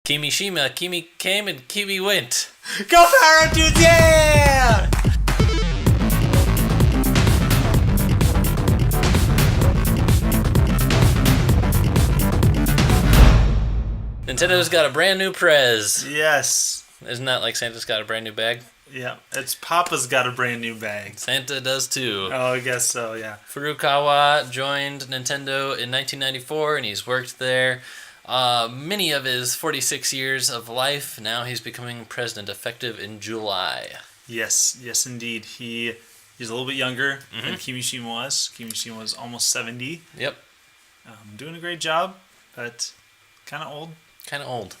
Kimishima, Kimi came and Kimi went. Go Power Up Dudes, yeah! Nintendo's got a brand new Prez. Yes. Isn't that like Santa's got a brand new bag? Yeah, it's Papa's got a brand new bag. Santa does too. Oh, I guess so, yeah. Furukawa joined Nintendo in 1994 and he's worked there many of his 46 years of life. Now he's becoming president effective in July. Yes, indeed. He's a little bit younger than Kimishima was. Kimishima was almost 70. Yep. Doing a great job, but kind of old.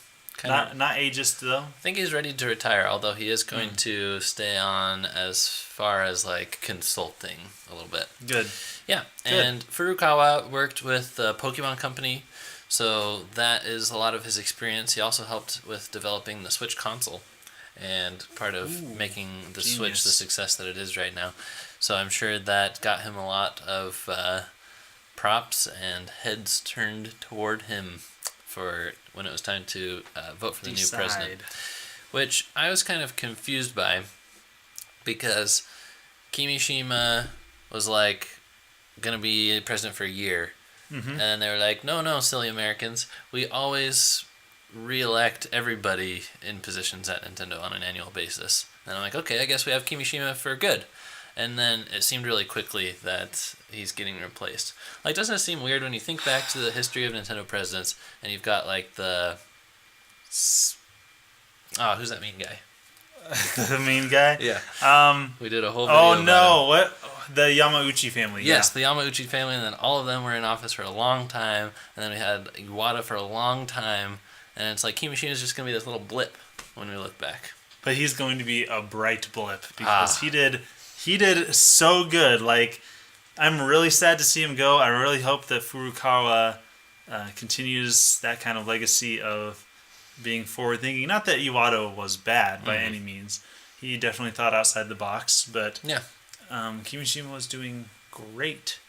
Not ageist, though. I think he's ready to retire, although he is going to stay on as far as like consulting a little bit. Good. Yeah, and Furukawa worked with the Pokemon Company, so that is a lot of his experience. He also helped with developing the Switch console and part of making the genius. Switch the success that it is right now. So I'm sure that got him a lot of props and heads turned toward him for when it was time to vote for the new president. Which I was kind of confused by because Kimishima was like going to be president for a year. And they were like, no, silly Americans. We always re-elect everybody in positions at Nintendo on an annual basis. And I'm like, okay, I guess we have Kimishima for good. And then it seemed really quickly that he's getting replaced. Like, doesn't it seem weird when you think back to the history of Nintendo presidents and you've got like who's that mean guy? The mean guy? Yeah. We did a whole video Oh, no. about him. What? The Yamauchi family. Yes, yeah. the Yamauchi family, and then all of them were in office for a long time, and then we had Iwata for a long time, and it's like Kimishima's just going to be this little blip when we look back. But he's going to be a bright blip because he did so good. Like, I'm really sad to see him go. I really hope that Furukawa continues that kind of legacy of being forward-thinking. Not that Iwata was bad by any means. He definitely thought outside the box, but Yeah. Kimishima was doing great.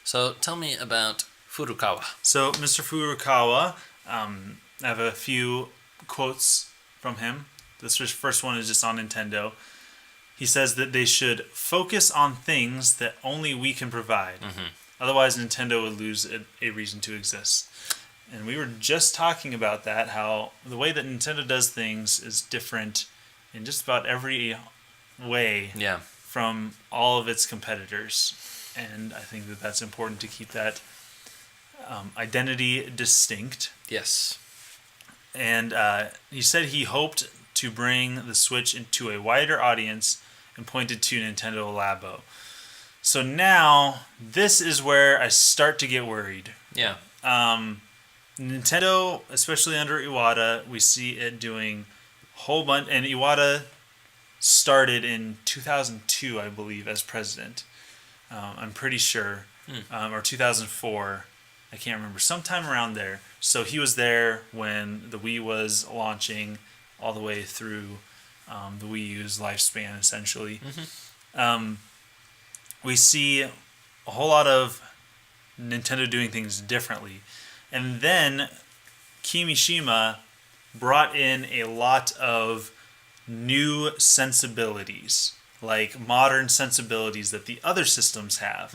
So tell me about Furukawa. So, Mr. Furukawa, I have a few quotes from him. This first one is just on Nintendo. He says that they should focus on things that only we can provide. Otherwise, Nintendo would lose a reason to exist. And we were just talking about that, how the way that Nintendo does things is different in just about every way from all of its competitors. And I think that that's important to keep that identity distinct. Yes. And he said he hoped to bring the Switch into a wider audience and pointed to Nintendo Labo. So now, this is where I start to get worried. Yeah. Nintendo, especially under Iwata, we see it doing a whole bunch, and Iwata started in 2002, I believe, as president. I'm pretty sure, or 2004. I can't remember, sometime around there. So he was there when the Wii was launching all the way through the Wii U's lifespan, essentially. We see a whole lot of Nintendo doing things differently. And then Kimishima brought in a lot of new sensibilities, like modern sensibilities that the other systems have.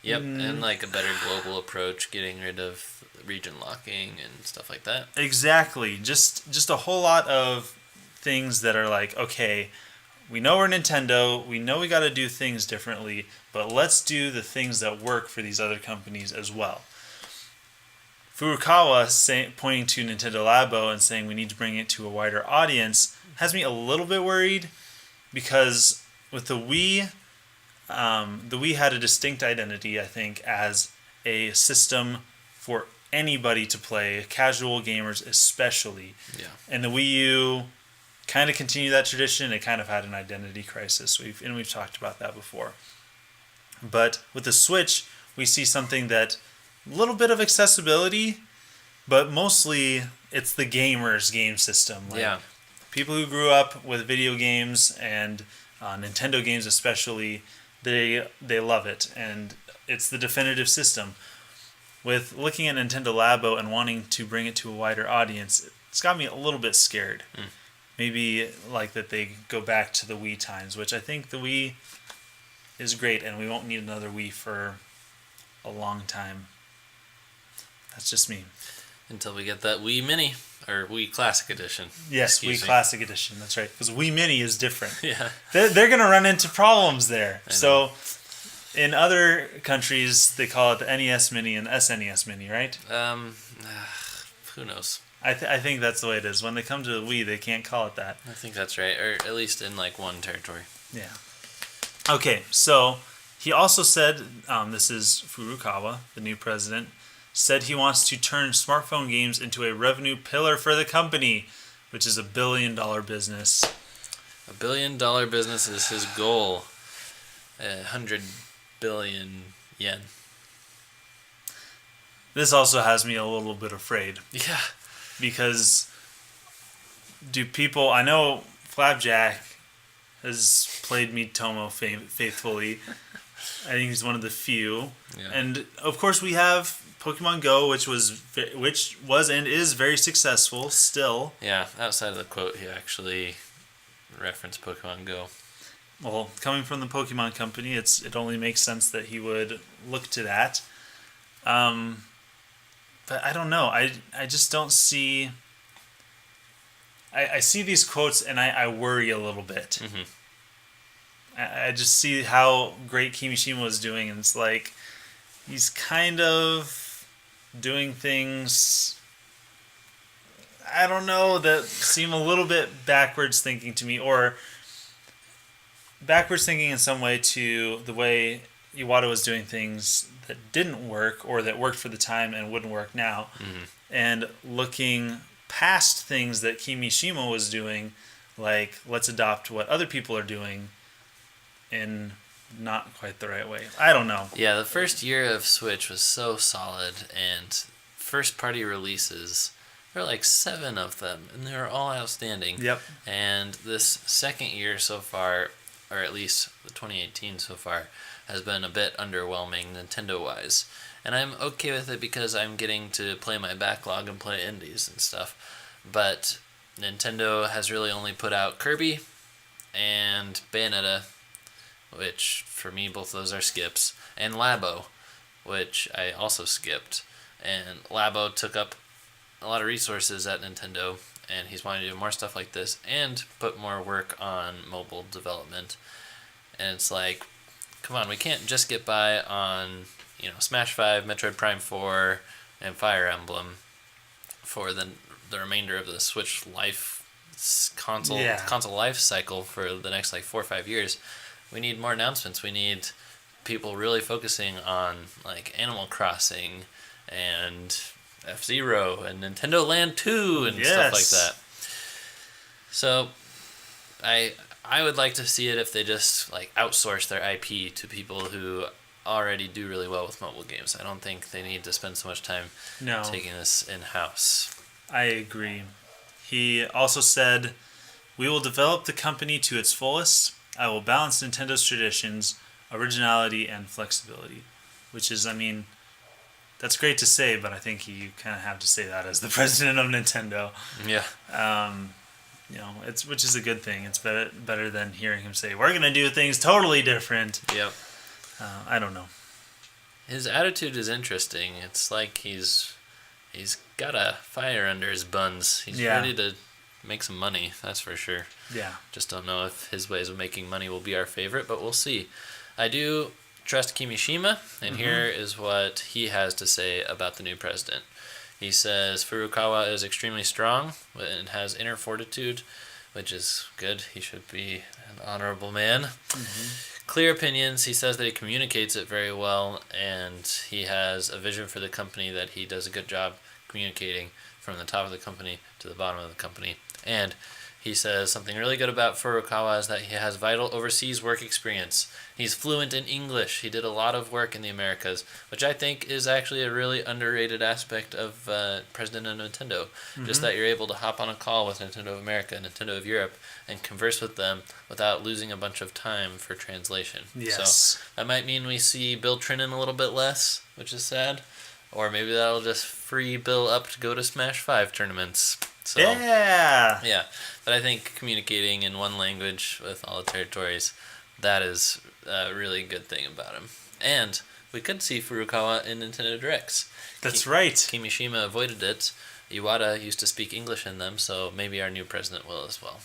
Yep, and like a better global approach, getting rid of region locking and stuff like that. Exactly. Just a whole lot of things that are like, okay, we know we're Nintendo, we know we got to do things differently, but let's do the things that work for these other companies as well. Furukawa pointing to Nintendo Labo and saying we need to bring it to a wider audience has me a little bit worried because with the Wii had a distinct identity, I think, as a system for anybody to play, casual gamers especially. Yeah. And the Wii U kind of continued that tradition. It kind of had an identity crisis. We've talked about that before. But with the Switch, we see something that a little bit of accessibility, but mostly it's the gamers' game system. Like, people who grew up with video games and Nintendo games especially, they love it, and it's the definitive system. with looking at Nintendo Labo and wanting to bring it to a wider audience, it's got me a little bit scared. Maybe like that they go back to the Wii times, which I think the Wii is great, and we won't need another Wii for a long time. That's just me. Until we get that Wii Mini, or Wii Classic Edition. Yes, Wii Classic Edition, that's right. Because Wii Mini is different. Yeah. They're going to run into problems there. So, in other countries, they call it the NES Mini and SNES Mini, right? Who knows? I think that's the way it is. When they come to the Wii, they can't call it that. I think that's right, or at least in like one territory. Yeah. Okay, so he also said, this is Furukawa, the new president, said he wants to turn smartphone games into a revenue pillar for the company, which is $1 billion business. $1 billion business is his goal. 100 billion yen. This also has me a little bit afraid. Yeah. Because I know Flapjack has played Miitomo faithfully. I think he's one of the few. Yeah. And of course we have Pokemon Go, which was and is very successful still. Yeah, outside of the quote, he actually referenced Pokemon Go. Well, coming from the Pokemon Company, it only makes sense that he would look to that. But I don't know. I just don't see... I see these quotes and I worry a little bit. Mm-hmm. I just see how great Kimishima was doing, and it's like he's kind of doing things, I don't know, that seem a little bit backwards thinking to me, or backwards thinking in some way to the way Iwata was doing things that didn't work or that worked for the time and wouldn't work now. Mm-hmm. And looking past things that Kimishima was doing, like let's adopt what other people are doing in not quite the right way. I don't know. Yeah, the first year of Switch was so solid, and first party releases, there were like 7 of them, and they were all outstanding. Yep. And this second year so far, or at least the 2018 so far, has been a bit underwhelming Nintendo-wise. And I'm okay with it because I'm getting to play my backlog and play indies and stuff. But Nintendo has really only put out Kirby and Bayonetta, which for me both of those are skips, and Labo, which I also skipped. And Labo took up a lot of resources at Nintendo, and he's wanting to do more stuff like this and put more work on mobile development. And it's like, come on, we can't just get by on, Smash 5, Metroid Prime 4, and Fire Emblem for the remainder of the Switch console life cycle for the next 4 or 5 years. We need more announcements. We need people really focusing on Animal Crossing and F-Zero and Nintendo Land 2 and stuff like that. So I would like to see it if they just outsource their IP to people who already do really well with mobile games. I don't think they need to spend so much time taking this in-house. I agree. He also said, "We will develop the company to its fullest. I will balance Nintendo's traditions, originality, and flexibility." Which is, that's great to say, but I think you kind of have to say that as the president of Nintendo. Yeah. Which is a good thing. It's better than hearing him say, "We're going to do things totally different." Yep. I don't know. His attitude is interesting. It's like he's got a fire under his buns. He's ready to make some money, that's for sure. Yeah. Just don't know if his ways of making money will be our favorite, but we'll see. I do trust Kimishima, and here is what he has to say about the new president. He says Furukawa is extremely strong and has inner fortitude, which is good. He should be an honorable man. Clear opinions. He says that he communicates it very well, and he has a vision for the company that he does a good job communicating from the top of the company to the bottom of the company. And he says something really good about Furukawa is that he has vital overseas work experience. He's fluent in English. He did a lot of work in the Americas, which I think is actually a really underrated aspect of President of Nintendo. Just that you're able to hop on a call with Nintendo of America and Nintendo of Europe and converse with them without losing a bunch of time for translation. Yes. So that might mean we see Bill Trinan a little bit less, which is sad. Or maybe that'll just free Bill up to go to Smash 5 tournaments. So, Yeah. Yeah. But I think communicating in one language with all the territories, that is a really good thing about him. And we could see Furukawa in Nintendo Directs. That's right. Kimishima avoided it. Iwata used to speak English in them, so maybe our new president will as well.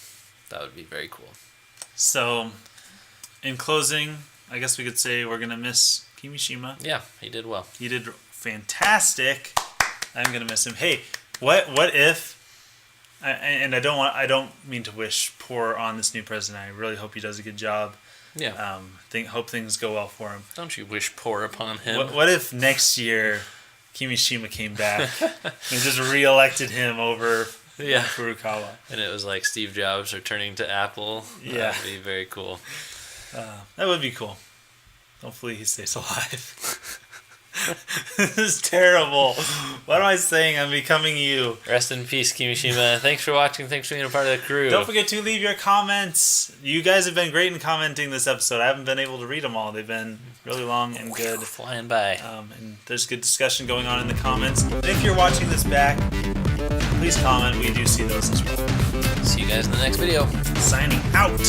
That would be very cool. So, in closing, I guess we could say we're going to miss Kimishima. Yeah, he did well. He did fantastic. I'm going to miss him. Hey, what if... And I don't mean to wish poor on this new president. I really hope he does a good job. Yeah. Hope things go well for him. Don't you wish poor upon him? What if next year Kimishima came back and just reelected him over Furukawa? And it was like Steve Jobs returning to Apple. Yeah. That would be very cool. That would be cool. Hopefully he stays alive. This is terrible. What am I saying? I'm becoming you. Rest in peace, Kimishima. Thanks for watching. Thanks for being a part of the crew. Don't forget to leave your comments. You guys have been great in commenting this episode. I haven't been able to read them all. They've been really long and good. Flying by. And there's good discussion going on in the comments. And if you're watching this back, please comment. We do see those as well. See you guys in the next video. Signing out.